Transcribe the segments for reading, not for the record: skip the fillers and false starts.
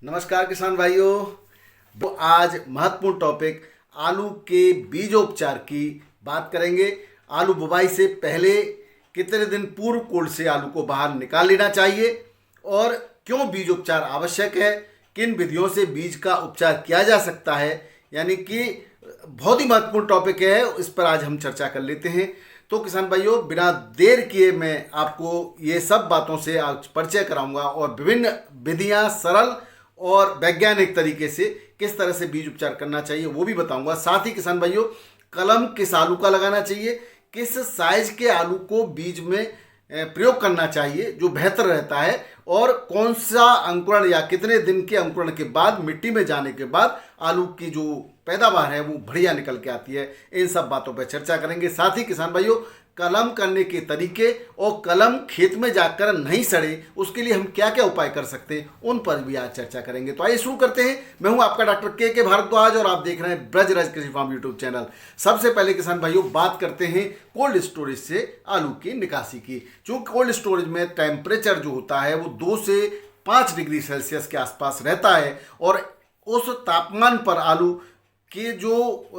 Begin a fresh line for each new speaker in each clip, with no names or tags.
नमस्कार किसान भाइयों। तो आज महत्वपूर्ण टॉपिक आलू के बीजोपचार की बात करेंगे। आलू बुवाई से पहले कितने दिन पूर्व कोल्ड से आलू को बाहर निकाल लेना चाहिए और क्यों बीजोपचार आवश्यक है, किन विधियों से बीज का उपचार किया जा सकता है, यानी कि बहुत ही महत्वपूर्ण टॉपिक है, इस पर आज हम चर्चा कर लेते हैं। तो किसान भाइयों, बिना देर किए मैं आपको ये सब बातों से आज परिचय कराऊंगा और विभिन्न विधियां सरल और वैज्ञानिक तरीके से किस तरह से बीज उपचार करना चाहिए वो भी बताऊंगा। साथ ही किसान भाइयों, कलम किस आलू का लगाना चाहिए, किस साइज के आलू को बीज में प्रयोग करना चाहिए जो बेहतर रहता है, और कौन सा अंकुरण या कितने दिन के अंकुरण के बाद मिट्टी में जाने के बाद आलू की जो पैदावार है वो बढ़िया निकल के आती है, इन सब बातों पर चर्चा करेंगे। साथ ही किसान भाइयों, कलम करने के तरीके और कलम खेत में जाकर नहीं सड़े उसके लिए हम क्या क्या उपाय कर सकते हैं उन पर भी आज चर्चा करेंगे। तो आइए शुरू करते हैं। मैं हूं आपका डॉक्टर के भारद्वाज और आप देख रहे हैं ब्रजराज कृषि फार्म यूट्यूब चैनल। सबसे पहले किसान भाइयों बात करते हैं कोल्ड स्टोरेज से आलू की निकासी की। चूंकि कोल्ड स्टोरेज में टेम्परेचर जो होता है वो 2 से 5 डिग्री सेल्सियस के आसपास रहता है और उस तापमान पर आलू के जो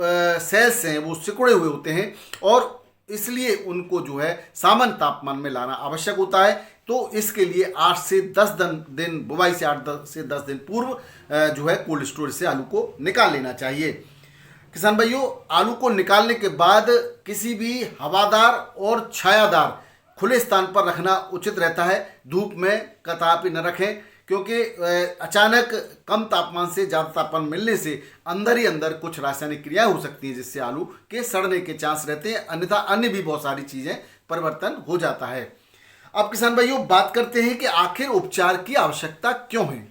सेल्स हैं वो सिकुड़े हुए होते हैं और इसलिए उनको जो है सामान्य तापमान में लाना आवश्यक होता है। तो इसके लिए 8 से 10 दिन बुवाई से 8 से 10 दिन पूर्व जो है कोल्ड स्टोरेज से आलू को निकाल लेना चाहिए। किसान भाइयों, आलू को निकालने के बाद किसी भी हवादार और छायादार खुले स्थान पर रखना उचित रहता है। धूप में कतई न रखें, क्योंकि अचानक कम तापमान से ज़्यादा तापमान मिलने से अंदर ही अंदर कुछ रासायनिक क्रियाएं हो सकती हैं जिससे आलू के सड़ने के चांस रहते हैं, अन्यथा अन्य भी बहुत सारी चीज़ें परिवर्तन हो जाता है। अब किसान भाइयों बात करते हैं कि आखिर उपचार की आवश्यकता क्यों है।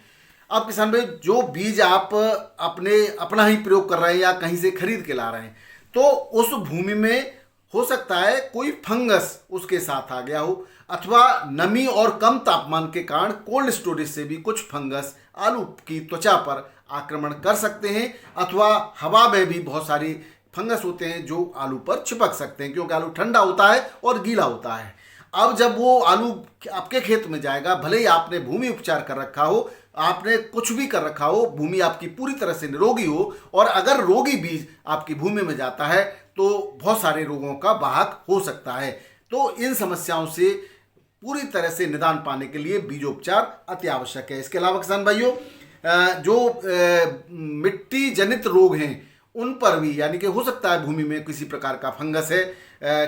अब किसान भाई, जो बीज आप अपना ही प्रयोग कर रहे हैं या कहीं से खरीद के ला रहे हैं, तो उस भूमि में हो सकता है कोई फंगस उसके साथ आ गया हो, अथवा नमी और कम तापमान के कारण कोल्ड स्टोरेज से भी कुछ फंगस आलू की त्वचा पर आक्रमण कर सकते हैं, अथवा हवा में भी बहुत सारी फंगस होते हैं जो आलू पर चिपक सकते हैं, क्योंकि आलू ठंडा होता है और गीला होता है। अब जब वो आलू आपके खेत में जाएगा, भले ही आपने भूमि उपचार कर रखा हो, आपने कुछ भी कर रखा हो, भूमि आपकी पूरी तरह से निरोगी हो, और अगर रोगी बीज आपकी भूमि में जाता है तो बहुत सारे रोगों का वाहक हो सकता है। तो इन समस्याओं से पूरी तरह से निदान पाने के लिए बीजोपचार अति आवश्यक है। इसके अलावा किसान भाइयों, जो मिट्टी जनित रोग हैं उन पर भी, यानी कि हो सकता है भूमि में किसी प्रकार का फंगस है,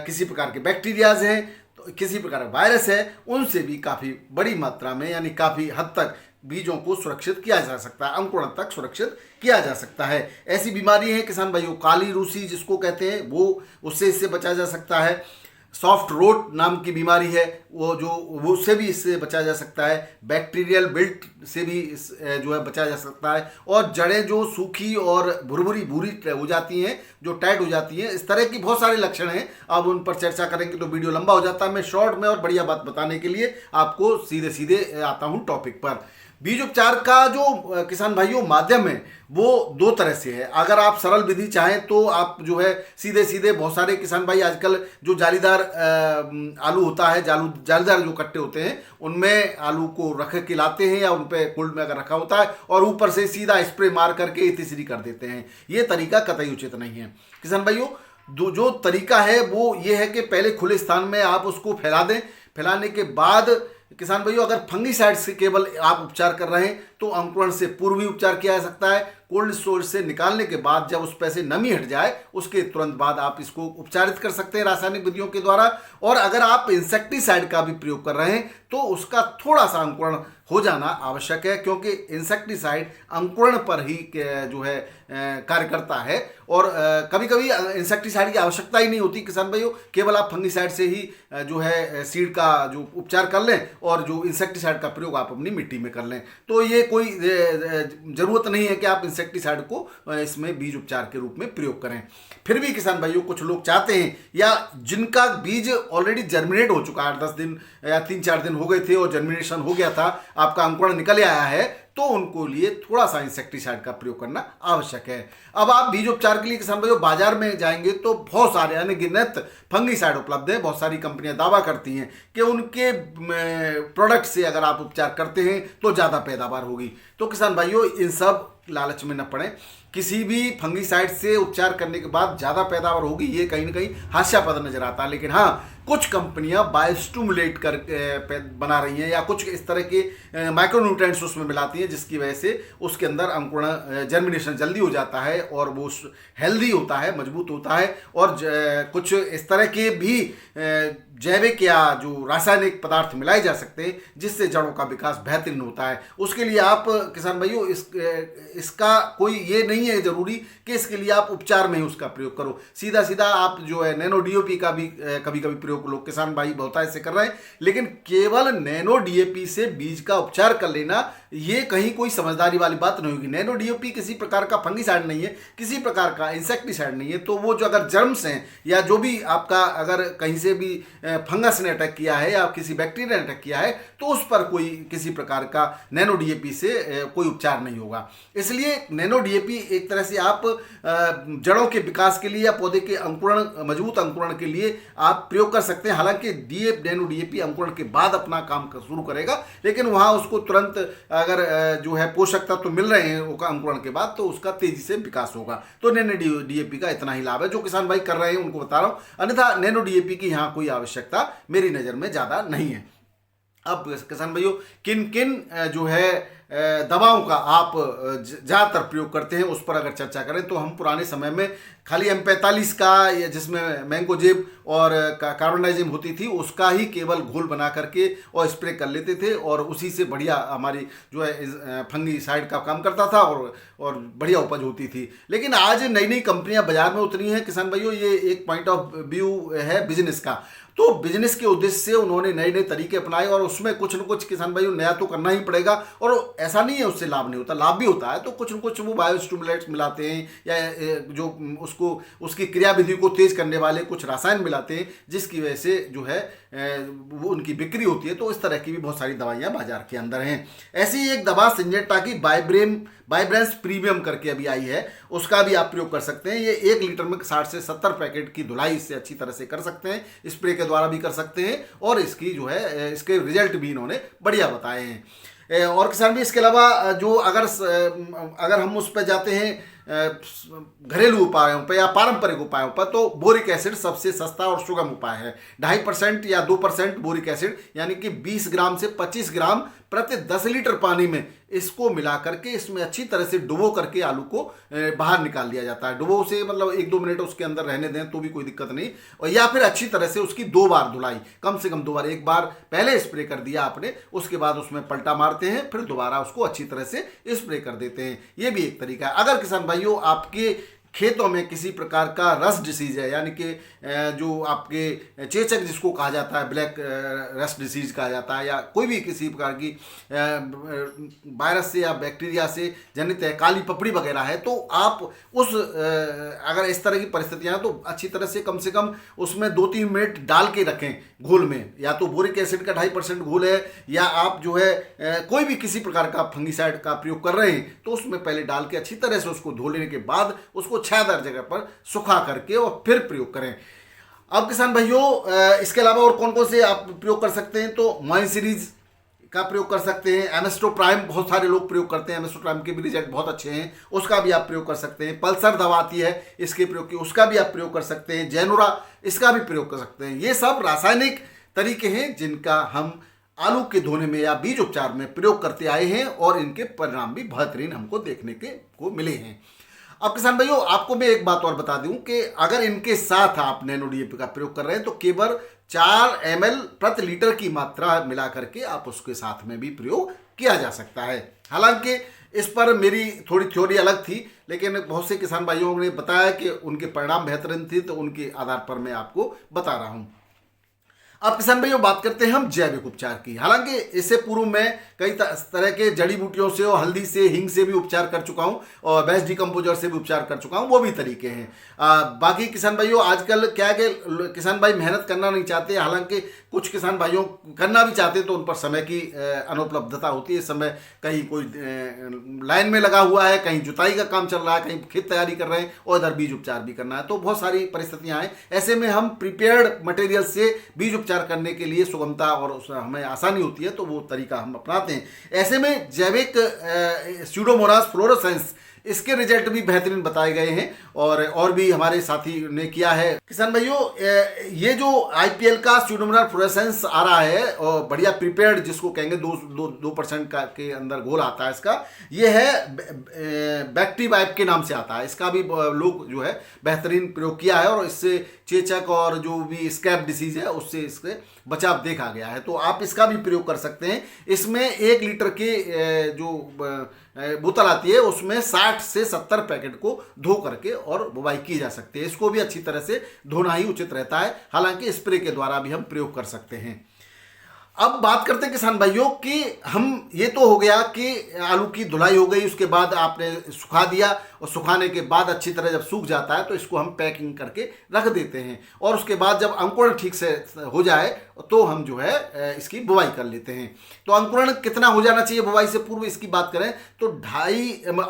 किसी प्रकार के बैक्टीरियाज हैं, तो किसी प्रकार का वायरस है, उनसे भी काफ़ी बड़ी मात्रा में यानी काफ़ी हद तक बीजों को सुरक्षित किया जा सकता है, अंकुरण तक सुरक्षित किया जा सकता है। ऐसी बीमारी है किसान भाइयों, काली रूसी जिसको कहते हैं, वो उससे इससे बचा जा सकता है। सॉफ्ट रोट नाम की बीमारी है वो उससे भी इससे बचा जा सकता है। बैक्टीरियल बिल्ट से भी जो है बचा जा सकता है। और जड़ें जो सूखी और भुरभुरी भूरी हो जाती हैं, जो टाइट हो जाती हैं, इस तरह की बहुत सारे लक्षण हैं। अब उन पर चर्चा करेंगे तो वीडियो लंबा हो जाता है। मैं शॉर्ट में और बढ़िया बात बताने के लिए आपको सीधे सीधे आता हूँ टॉपिक पर। बीज उपचार का जो किसान भाइयों माध्यम है वो 2 तरह से है। अगर आप सरल विधि चाहें तो आप जो है सीधे सीधे, बहुत सारे किसान भाई आजकल जो जालीदार आलू होता है, जालीदार जो कट्टे होते हैं उनमें आलू को रख के लाते हैं, या उन पे कोल्ड में अगर रखा होता है और ऊपर से सीधा स्प्रे मार करके तीसरी कर देते हैं। ये तरीका कतई उचित नहीं है। किसान भाइयों, जो तरीका है वो ये है कि पहले खुले स्थान में आप उसको फैला दें। फैलाने के बाद किसान भाइयों, अगर फंगीसाइड से केवल आप उपचार कर रहे हैं तो अंकुरण से पूर्व भी उपचार किया जा सकता है। कोल्ड स्टोरेज से निकालने के बाद जब उस पर से नमी हट जाए उसके तुरंत बाद आप इसको उपचारित कर सकते हैं रासायनिक विधियों के द्वारा। और अगर आप इंसेक्टिसाइड का भी प्रयोग कर रहे हैं तो उसका थोड़ा सा अंकुरण हो जाना आवश्यक है, क्योंकि इंसेक्टिसाइड अंकुरण पर ही जो है कार्य करता है। और कभी कभी इंसेक्टिसाइड की आवश्यकता ही नहीं होती किसान भाइयों, केवल आप फंगीसाइड से ही जो है सीड का जो उपचार कर लें और जो इंसेक्टिसाइड का प्रयोग आप अपनी मिट्टी में कर लें। तो ये कोई ज़रूरत नहीं है कि आप इंसेक्टिसाइड को इसमें बीज उपचार के रूप में प्रयोग करें। फिर भी किसान भाइयों, कुछ लोग चाहते हैं या जिनका बीज ऑलरेडी जर्मिनेट हो चुका है, 8-10 दिन या 3-4 दिन हो गए थे और जर्मिनेशन हो गया था, आपका अंकुरण निकल आया है, तो उनको लिए थोड़ा सा इंसेक्टिसाइड का प्रयोग करना आवश्यक है। अब आप बीज उपचार के लिए किसान भाइयों बाजार में जाएंगे तो बहुत सारे अनगिनत फंगीसाइड उपलब्ध है। बहुत सारी कंपनियां दावा करती हैं कि उनके प्रोडक्ट से अगर आप उपचार करते हैं तो ज़्यादा पैदावार होगी। तो किसान भाइयों इन सब लालच में न पड़ें। किसी भी फंगीसाइड से उपचार करने के बाद ज़्यादा पैदावार होगी ये कहीं ना कहीं हास्यास्पद नजर आता है। लेकिन हाँ, कुछ कंपनियां बायोस्टिमुलेट कर बना रही हैं या कुछ इस तरह के माइक्रोन्यूट्रिएंट्स उसमें मिलाती हैं जिसकी वजह से उसके अंदर अंकुरण जर्मिनेशन जल्दी हो जाता है और वो हेल्दी होता है, मजबूत होता है। और कुछ इस तरह के भी जैविक या जो रासायनिक पदार्थ मिलाए जा सकते हैं जिससे जड़ों का विकास बेहतरीन होता है। उसके लिए आप किसान भाइयों इसका कोई ये नहीं है जरूरी कि इसके लिए आप उपचार में ही उसका प्रयोग करो। सीधा सीधा आप जो है नैनो डीएपी का भी कभी कभी प्रयोग लोग किसान भाई बहुत ऐसे कर रहे हैं। लेकिन केवल नैनो डीएपी से बीज का उपचार कर लेना ये कहीं कोई समझदारी वाली बात नहीं होगी। नैनो डीएपी किसी प्रकार का फंगीसाइड नहीं है, किसी प्रकार का इंसेक्टिसाइड नहीं है। तो वो जो अगर जर्म्स हैं या जो भी आपका अगर कहीं से भी फंगस ने अटैक किया है या किसी बैक्टीरिया ने अटैक किया है तो उस पर कोई किसी प्रकार का नैनो डीएपी से कोई उपचार नहीं होगा। इसलिए नैनो डीएपी एक तरह से आप जड़ों के विकास के लिए या पौधे के अंकुरण मजबूत अंकुरण के लिए आप प्रयोग कर सकते हैं। हालांकि नैनो डीएपी अंकुरण के बाद अपना काम शुरू करेगा, लेकिन वहां उसको तुरंत अगर जो है पोषक तत्व तो मिल रहे हैं उसका अंकुरण के बाद तो उसका तेजी से विकास होगा। तो नैनो डीएपी का इतना ही लाभ है। जो किसान भाई कर रहे हैं उनको बता रहा हूं, अन्यथा नैनो डीएपी की यहाँ कोई आवश्यकता मेरी नज़र में ज़्यादा नहीं है। अब किसान भाइयों किन किन जो है दवाओं का आप ज़्यादातर प्रयोग करते हैं उस पर अगर चर्चा करें तो हम पुराने समय में खाली M45 का जिसमें मैंगोजेब और कार्बोनाइजिम होती थी उसका ही केवल घोल बना करके और स्प्रे कर लेते थे और उसी से बढ़िया हमारी जो है फंगीसाइड का काम करता था और बढ़िया उपज होती थी। लेकिन आज नई नई कंपनियां बाजार में उतरी हैं किसान भाइयों, ये एक पॉइंट ऑफ व्यू है बिजनेस का। तो बिजनेस के उद्देश्य से उन्होंने नए नए तरीके अपनाए और उसमें कुछ न कुछ किसान भाइयों नया तो करना ही पड़ेगा। और ऐसा नहीं है उससे लाभ नहीं होता, लाभ भी होता है। तो कुछ न कुछ वो बायोस्टिमुलेंट्स मिलाते हैं या जो उसको उसकी क्रियाविधि को तेज करने वाले कुछ रसायन मिलाते हैं जिसकी वजह से जो है वो उनकी बिक्री होती है। तो इस तरह की भी बहुत सारी दवाइयाँ बाजार के अंदर हैं। ऐसी ही एक दवा सिंजेंटा की वाइब्रेंस प्रीमियम करके अभी आई है, उसका भी आप प्रयोग कर सकते हैं। ये 1 लीटर में 60 से 70 पैकेट की धुलाई इससे अच्छी तरह से कर सकते हैं, स्प्रे के द्वारा भी कर सकते हैं और इसकी जो है इसके रिजल्ट भी इन्होंने बढ़िया बताए हैं। और किसान भी इसके अलावा जो अगर हम उस पर जाते हैं घरेलू उपायों पर या पारंपरिक उपायों पर तो बोरिक एसिड सबसे सस्ता और सुगम उपाय है। 2.5% या 2% बोरिक एसिड यानी कि 20 ग्राम से 25 ग्राम प्रति 10 लीटर पानी में इसको मिला करके इसमें अच्छी तरह से डुबो करके आलू को बाहर निकाल लिया जाता है। डुबो से मतलब 1-2 मिनट उसके अंदर रहने दें तो भी कोई दिक्कत नहीं, और या फिर अच्छी तरह से उसकी 2 बार धुलाई, कम से कम 2 बार, एक बार पहले स्प्रे कर दिया आपने उसके बाद उसमें पलटा मारते हैं फिर दोबारा उसको अच्छी तरह से स्प्रे कर देते हैं। ये भी एक तरीका है। अगर किसान भाइयों आपके खेतों में किसी प्रकार का रस्ट डिसीज है यानी कि जो आपके चेचक जिसको कहा जाता है, ब्लैक रस्ट डिसीज कहा जाता है, या कोई भी किसी प्रकार की वायरस से या बैक्टीरिया से जनित है, काली पपड़ी वगैरह है, तो आप उस अगर इस तरह की परिस्थितियां हैं तो अच्छी तरह से कम उसमें 2-3 मिनट डाल के रखें घोल में। या तो बोरिक एसिड का 2.5% घोल है या आप जो है कोई भी किसी प्रकार का फंगीसाइड का प्रयोग कर रहे हैं तो उसमें पहले डाल के अच्छी तरह से उसको धो लेने के बाद उसको छायादार जगह पर सुखा करके और फिर प्रयोग करें। अब किसान भाइयों इसके अलावा और कौन कौन से आप प्रयोग कर सकते हैं तो मॉइन सीरीज का प्रयोग कर सकते हैं। एमेस्टो प्राइम बहुत सारे लोग प्रयोग करते हैं, एमेस्टो प्राइम के भी रिजल्ट बहुत अच्छे हैं, उसका भी आप प्रयोग कर सकते हैं। पल्सर दवा आती है इसके प्रयोग की, उसका भी आप प्रयोग कर सकते हैं। जैनोरा इसका भी प्रयोग कर सकते हैं। ये सब रासायनिक तरीके हैं जिनका हम आलू के धोने में या बीज उपचार में प्रयोग करते आए हैं और इनके परिणाम भी बेहतरीन हमको देखने को मिले हैं। अब किसान भाइयों आपको मैं एक बात और बता दूं कि अगर इनके साथ आप नैनो डीएपी का प्रयोग कर रहे हैं तो केवल 4 ml प्रति लीटर की मात्रा मिला करके आप उसके साथ में भी प्रयोग किया जा सकता है। हालांकि इस पर मेरी थोड़ी थ्योरी अलग थी, लेकिन बहुत से किसान भाइयों ने बताया कि उनके परिणाम बेहतरीन थे तो उनके आधार पर मैं आपको बता रहा हूं। अब किसान भाइयों बात करते हैं हम जैविक उपचार की। हालांकि इससे पूर्व मैं कई तरह के जड़ी बूटियों से और हल्दी से, हिंग से भी उपचार कर चुका हूं और बेस्ट डिकम्पोजर से भी उपचार कर चुका हूं, वो भी तरीके हैं। बाकी किसान भाइयों आजकल क्या है कि किसान भाई मेहनत करना नहीं चाहते, हालांकि कुछ किसान भाइयों करना भी चाहते तो उन पर समय की अनुपलब्धता होती है। समय कहीं कोई लाइन में लगा हुआ है, कहीं जुताई का काम चल रहा है, कहीं खेत तैयारी कर रहे हैं और इधर बीज उपचार भी करना है, तो बहुत सारी परिस्थितियां हैं। ऐसे में हम प्रिपेयर्ड मटेरियल से बीज उपचार करने के लिए सुगमता और हमें आसानी होती है, तो वो तरीका हम अपनाते हैं। ऐसे में जैविक स्यूडोमोनास फ्लोरोसेंस इसके रिजल्ट भी बेहतरीन बताए गए हैं और भी हमारे साथी ने किया है। किसान भाइयों ये जो आईपीएल का स्यूडोमोनास फ्लोरोसेंस आ रहा है और बढ़िया प्रिपेयर्ड जिसको कहेंगे 2% का के अंदर घोल आता है इसका, ये है बैक्टीवाइप के नाम से आता है। इसका भी लोग जो है बेहतरीन प्रयोग किया है और इससे चेचक और जो भी स्कैब डिसीज है उससे इससे बचाव देखा गया है, तो आप इसका भी प्रयोग कर सकते हैं। इसमें 1 लीटर की जो बोतल आती है उसमें 60 से 70 पैकेट को धो करके और बुवाई की जा सकती है। इसको भी अच्छी तरह से धोना ही उचित रहता है, हालांकि स्प्रे के द्वारा भी हम प्रयोग कर सकते हैं। अब बात करते हैं किसान भाइयों कि हम ये तो हो गया कि आलू की धुलाई हो गई, उसके बाद आपने सुखा दिया और सुखाने के बाद अच्छी तरह जब सूख जाता है तो इसको हम पैकिंग करके रख देते हैं और उसके बाद जब अंकुरण ठीक से हो जाए तो हम जो है इसकी बुवाई कर लेते हैं। तो अंकुरण कितना हो जाना चाहिए बुवाई से पूर्व इसकी बात करें तो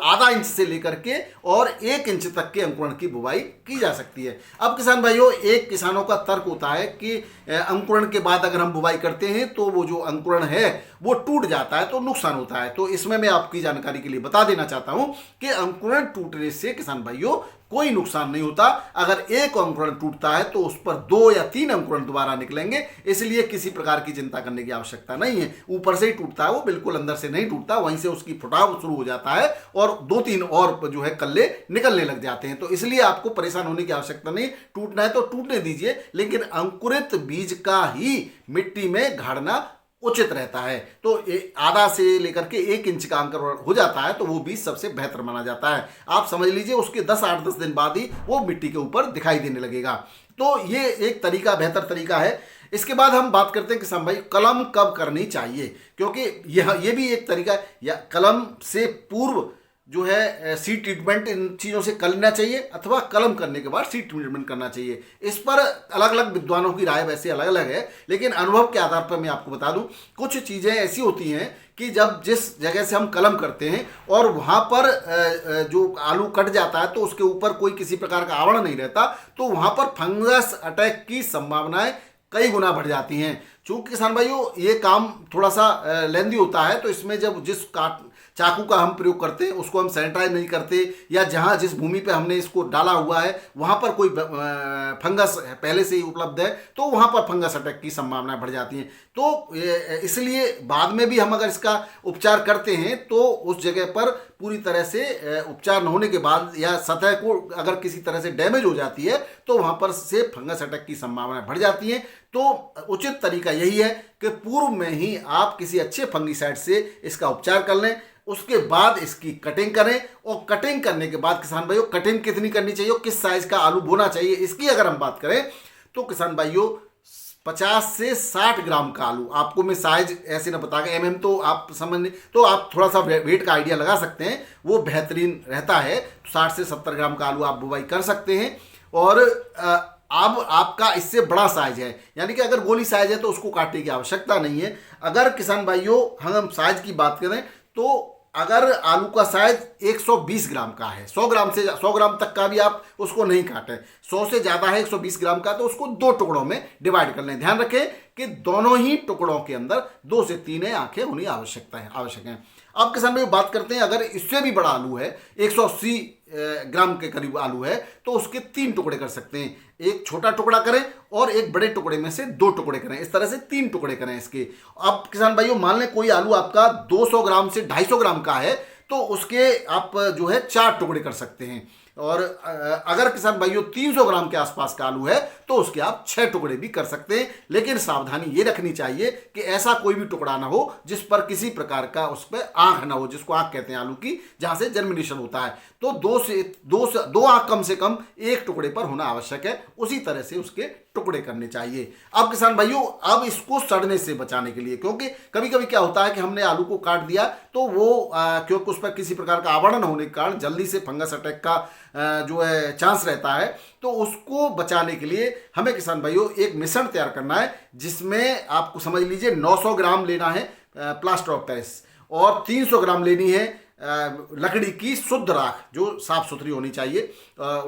आधा इंच से लेकर के और 1 इंच तक के अंकुरण की बुवाई की जा सकती है। अब किसान भाइयों एक किसानों का तर्क होता है कि अंकुरण के बाद अगर हम बुवाई करते हैं तो वो जो अंकुरण है वो टूट जाता है तो नुकसान होता है। तो इसमें मैं आपकी जानकारी के लिए बता देना चाहता हूं कि अंकुरण टूटने से किसान भाइयों कोई नुकसान नहीं होता। अगर एक अंकुरण टूटता है तो उस पर 2 या 3 अंकुरण दोबारा निकलेंगे, इसलिए किसी प्रकार की चिंता करने की आवश्यकता नहीं है। ऊपर से ही टूटता है वो, बिल्कुल अंदर से नहीं टूटता, वहीं से उसकी फुटाव शुरू हो जाता है और 2-3 और जो है कल्ले निकलने लग जाते हैं। तो इसलिए आपको परेशान होने की आवश्यकता नहीं, टूटना है तो टूटने दीजिए, लेकिन अंकुरित बीज का ही मिट्टी में गाड़ना उचित रहता है। तो आधा से लेकर के 1 इंच का अंकुरण हो जाता है तो वो बीज सबसे बेहतर माना जाता है। आप समझ लीजिए उसके 8-10 दिन बाद ही वो मिट्टी के ऊपर दिखाई देने लगेगा। तो ये एक तरीका, बेहतर तरीका है। इसके बाद हम बात करते हैं किसान भाई कलम कब करनी चाहिए, क्योंकि ये भी एक तरीका है। या कलम से पूर्व जो है सीड ट्रीटमेंट इन चीज़ों से कर लेना चाहिए अथवा कलम करने के बाद सीड ट्रीटमेंट करना चाहिए। इस पर अलग अलग विद्वानों की राय वैसे अलग अलग है, लेकिन अनुभव के आधार पर मैं आपको बता दूं कुछ चीज़ें ऐसी होती हैं कि जब जिस जगह से हम कलम करते हैं और वहाँ पर जो आलू कट जाता है तो उसके ऊपर कोई किसी प्रकार का आवरण नहीं रहता, तो वहाँ पर फंगस अटैक की संभावनाएं कई गुना बढ़ जाती हैं। चूँकि किसान भाइयों ये काम थोड़ा सा लेंदी होता है, तो इसमें जब जिस चाकू का हम प्रयोग करते हैं उसको हम सैनिटाइज नहीं करते, या जहाँ जिस भूमि पे हमने इसको डाला हुआ है वहाँ पर कोई फंगस पहले से ही उपलब्ध है तो वहाँ पर फंगस अटैक की संभावना बढ़ जाती है। तो इसलिए बाद में भी हम अगर इसका उपचार करते हैं तो उस जगह पर पूरी तरह से उपचार न होने के बाद या सतह को अगर किसी तरह से डैमेज हो जाती है तो वहाँ पर से फंगस अटैक की संभावना बढ़ जाती है। तो उचित तरीका यही है कि पूर्व में ही आप किसी अच्छे फंगीसाइड से इसका उपचार कर लें, उसके बाद इसकी कटिंग करें। और कटिंग करने के बाद किसान भाइयों कटिंग कितनी करनी चाहिए, किस साइज का आलू बोना चाहिए, इसकी अगर हम बात करें तो किसान भाइयों 50 से 60 ग्राम का आलू, आपको मैं साइज ऐसे ना बताऊंगा, एमएम तो आप समझ, तो आप थोड़ा सा वेट का आइडिया लगा सकते हैं, वो बेहतरीन रहता है। 60 से 70 ग्राम का आलू आप बुवाई कर सकते हैं। और अब आपका इससे बड़ा साइज है, यानी कि अगर गोली साइज है तो उसको काटने की आवश्यकता नहीं है। अगर किसान भाइयों हम साइज की बात करें तो अगर आलू का साइज 120 ग्राम का है, 100 ग्राम तक का भी आप उसको नहीं काटें, 100 से ज़्यादा है 120 ग्राम का, तो उसको 2 टुकड़ों में डिवाइड कर लें। ध्यान रखें कि दोनों ही टुकड़ों के अंदर 2 से 3 आंखें होनी आवश्यक हैं। अब किसान भाई बात करते हैं अगर इससे भी बड़ा आलू है, 180 ग्राम के करीब आलू है, तो उसके 3 टुकड़े कर सकते हैं। एक छोटा टुकड़ा करें और एक बड़े टुकड़े में से 2 टुकड़े करें, इस तरह से 3 टुकड़े करें इसके। अब किसान भाइयों मान लें कोई आलू आपका 200 ग्राम से 250 ग्राम का है तो उसके आप जो है 4 टुकड़े कर सकते हैं। और अगर किसान भाइयों 300 ग्राम के आसपास का आलू है तो उसके आप 6 टुकड़े भी कर सकते हैं। लेकिन सावधानी ये रखनी चाहिए कि ऐसा कोई भी टुकड़ा ना हो जिस पर किसी प्रकार का उस पर आंख ना हो, जिसको आंख कहते हैं आलू की, जहां से जर्मिनेशन होता है। तो दो आंख कम से कम एक टुकड़े पर होना आवश्यक है। उसी तरह से उसके टुकड़े करने चाहिए। अब किसान भाइयों, अब इसको सड़ने से बचाने के लिए, क्योंकि कभी कभी क्या होता है कि हमने आलू को काट दिया तो वो क्योंकि उस पर किसी प्रकार का आवरण होने के कारण जल्दी से फंगस अटैक का जो है चांस रहता है। तो उसको बचाने के लिए हमें किसान भाइयों एक मिश्रण तैयार करना है, जिसमें आपको समझ लीजिए 900 ग्राम लेना है प्लास्टर ऑफ पेरिस और 300 ग्राम लेनी है लकड़ी की शुद्ध राख, जो साफ सुथरी होनी चाहिए,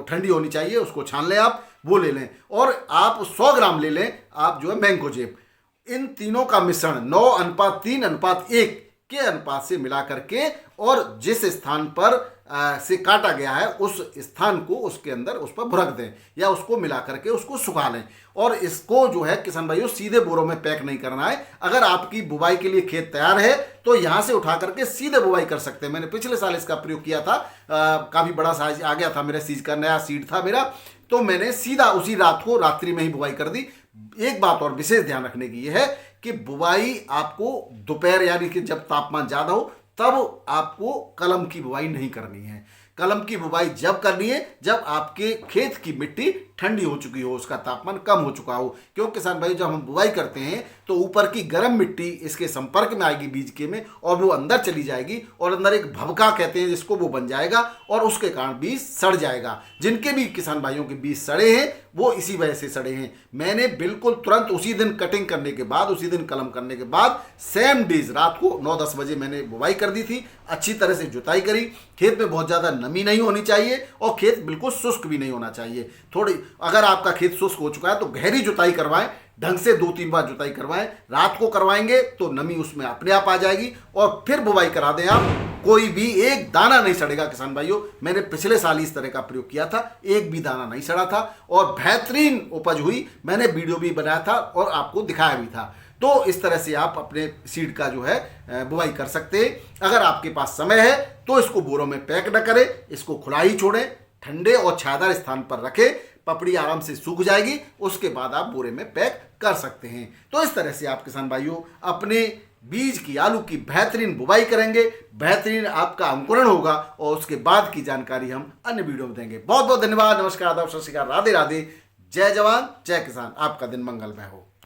ठंडी होनी चाहिए, उसको छान लें आप, वो ले लें। और आप 100 ग्राम ले लें आप जो है मैंगो जेब। इन तीनों का मिश्रण 9:3:1 के अनुपात से मिला करके और जिस स्थान पर से काटा गया है उस स्थान को उसके अंदर उस पर भुरक दें या उसको मिला करके उसको सुखा लें। और इसको जो है किसान भाइयों सीधे बोरों में पैक नहीं करना है। अगर आपकी बुवाई के लिए खेत तैयार है तो यहां से उठा करके सीधे बुवाई कर सकते हैं। मैंने पिछले साल इसका प्रयोग किया था, काफी बड़ा साइज आ गया था मेरे सीज का, नया सीड था मेरा, तो मैंने सीधा उसी रात को रात्रि में ही बुवाई कर दी। एक बात और विशेष ध्यान रखने की यह है कि बुवाई आपको दोपहर यानी कि जब तापमान ज्यादा हो तब आपको कलम की बुवाई नहीं करनी है। कलम की बुवाई जब करनी है जब आपके खेत की मिट्टी ठंडी हो चुकी हो, उसका तापमान कम हो चुका हो। क्योंकि किसान भाई जब हम बुवाई करते हैं तो ऊपर की गर्म मिट्टी इसके संपर्क में आएगी बीज के में और वो अंदर चली जाएगी और अंदर एक भभका कहते हैं जिसको, वो बन जाएगा और उसके कारण बीज सड़ जाएगा। जिनके भी किसान भाइयों के बीज सड़े हैं वो इसी वजह से सड़े हैं। मैंने बिल्कुल तुरंत उसी दिन कटिंग करने के बाद, उसी दिन कलम करने के बाद सेम डेज रात को 9-10 बजे मैंने बुवाई कर दी थी। अच्छी तरह से जुताई करी। खेत में बहुत ज़्यादा नमी नहीं होनी चाहिए और खेत बिल्कुल शुष्क भी नहीं होना चाहिए। थोड़ी अगर आपका खेत शुष्क हो चुका है तो गहरी जुताई करवाएं, ढंग से 2-3 बार जुताई करवाएं। रात को करवाएंगे तो नमी उसमें अपने आप आ जाएगी और फिर बुवाई करा दें आप, कोई भी एक दाना नहीं सड़ेगा किसान भाइयों। मैंने पिछले साल इस तरह का प्रयोग किया था, एक भी दाना नहीं सड़ा था और बेहतरीन उपज हुई। मैंने वीडियो भी बनाया था और आपको दिखाया भी था। तो इस तरह से आप अपने सीड का जो है बुवाई कर सकते हैं। अगर आपके पास समय है तो इसको बोरों में पैक न करें, इसको खुला ही छोड़ें, ठंडे और छायादार स्थान पर रखें, पपड़ी आराम से सूख जाएगी, उसके बाद आप बोरे में पैक कर सकते हैं। तो इस तरह से आप किसान भाइयों अपने बीज की, आलू की बेहतरीन बुवाई करेंगे, बेहतरीन आपका अंकुरण होगा और उसके बाद की जानकारी हम अन्य वीडियो में देंगे। बहुत बहुत धन्यवाद। नमस्कार, आदाब, सत श्री अकाल, राधे राधे, जय जवान जय किसान। आपका दिन मंगलमय हो।